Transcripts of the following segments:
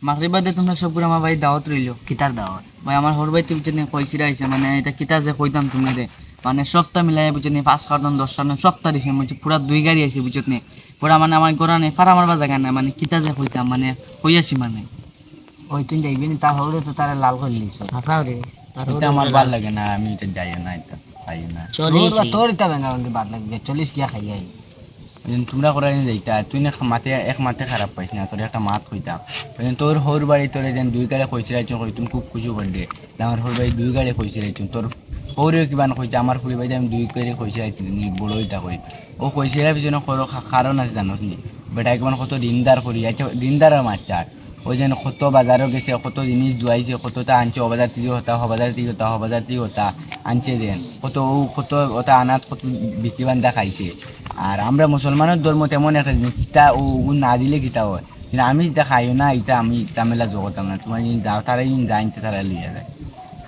মাগরিবাদে তোমরা সবগুলো আমার বাড়ি দাওয়াত রইল। কিতার দাওয়াত? ভাই আমার হর বাড়িতে বুঝছেন কইসিরা আইছে, মানে এটা কিতা যে কইতাম তুমি রে, মানে সপ্তাহ মিলাই বুঝছেন 5 কার্টন 10 কার্টন সপ্তাহ দিছে বুঝছি, পুরা 2 গাড়ি আইছে বুঝছেন। পুরা মানে আমার গোড়া নেই ফারা মারবা জায়গা না, মানে কিতা যে কইতাম মানে কইয়াছি মানে। ওই তুই যাইবি না, তা হলে তো তারা লাল করে লিস। হাসা রে, এটা আমার ভাল লাগে না, আমি এটা যাই না, এটা খাই না। তোর এটা ভেঙা ভেঙে বাদ লাগবে, চল্লিশ গিয়া খাই আই। তোমরা করে যাইতা তুই না মাতে এক মাতে খারাপ পাইছ না, তোর একটা মাত কইতাম তোর হর বাড়ি তোরে যেন 2 গাড়ি কইছিল কই তুমি খুব খুশি করলে। আমার হর বাড়ি 2 গাড়ি কইছিল তোর হরে কিবা কইতে আমার ফুলি বাড়ি আমি 2 গাড়ি কইছিল বড় ইটা করি ও কইছিল পিছনে কারণ আছে জানোস নি বেটা একবার কত দিনদার করি আচ্ছা দিনদার আর মাচ্চার ওই যেন কত বাজারও গেছে, কত জিনিস জুয়াইছে, কতটা আনছে, অবাজার থেকে হতা হবাজার থেকে হতা হবাজার থেকে হতা আনছে যেন কত ও কত ওটা আনাত কত বিক্রি বান্ধা খাইছে। আর আমরা মুসলমানের ধর্ম তেমন একটা জিনিস কিতা ও না দিলে কিতা হয়, কিন্তু আমি এটা খাইও না, এটা আমি ঝামেলা জগতাম না, তোমার যদি যাও তারাই জানতে তারা লিয়ে যায়।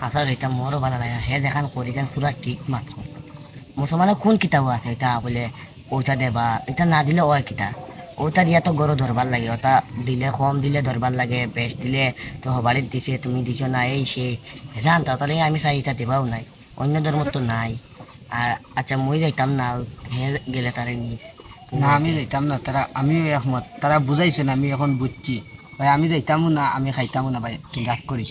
হাসা রে, এটা মোরও ভালো লাগে, হে দেখান করি কেন পুরা ঠিক মাত্র। মুসলমানের কোন কিতাব আছে এটা বলে ওটা দেবা, এটা না দিলে ওই কিতা ওটা দিয়া তো গরু ধরবার লাগে, ওটা দিলে কম দিলে ধরবার লাগে, বেশ দিলে তো হবাড়ির দিছে তুমি দিছ না এই সে জানতা, তাহলে আমি চাই এটা দেবাও নাই, অন্য ধর্ম তো নাই। আর আচ্ছা মুই যাইতাম না, হে গেলে তারে নিস না আমি যাইতাম না, তারা আমিও একমত, তারা বুঝাইছে না, আমি এখন বুঝছি ভাই, আমি যাইতামও না, আমি খাইতামও না ভাই, তুই রাগ করিস।